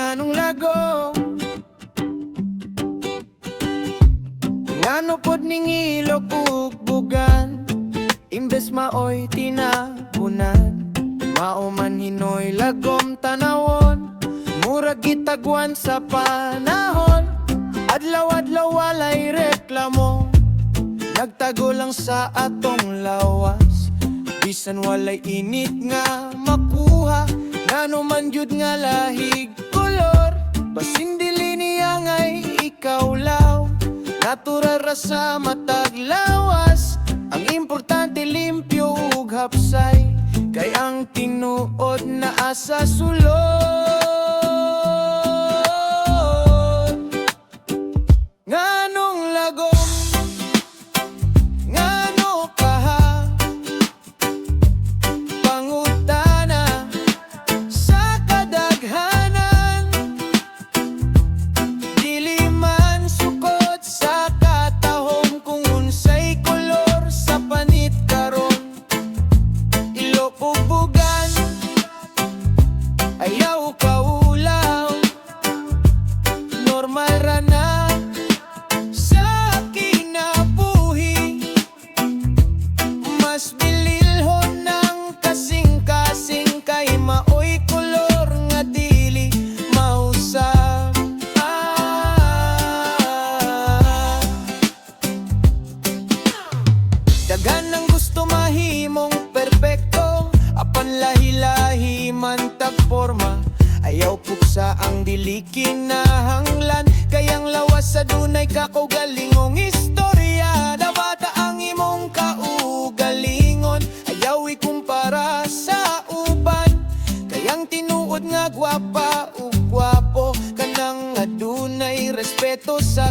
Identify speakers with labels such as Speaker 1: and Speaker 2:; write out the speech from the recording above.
Speaker 1: nganong lago, ngano pod ning ilog ug bugan, imbes maoy tinapunan. Mao man hinoy lagom tanawon, murag gitagwan sa panahon. Adlaw-adlaw walay reklamo, nagtago lang sa atong lawas. Bisan walay init nga makuha, ngano man jud nga lahig kolor. Basin dili niya nga'y ikaw law, natural ra sa matag lawas. Ang importante limpyo ug hapsay, kay ang tinuod na asa sulod. Nganong lagom, ngano kaha, pangutana sa kadaghanan. Dili man sukot sa katahom kung unsay kolor sa panit karon. Ilog ug bugan, ayaw kaulaw, normal ra na sa kinabuhi. Mas bililhon ng kasing-kasing, kay maoy kolor nga dili mausab. Daghan ang gusto mahimong perpekto, apan lahi-lahi man tag forma. Ayaw puksa ang dili kinahanglan, kayang lawas sa dunay kakaugalingong istorya. Dabata ang imong kaugalingon, ayaw ikumpara sa uban. Kayang tinuod nga gwapa ug gwapo, kanang adunay respeto sa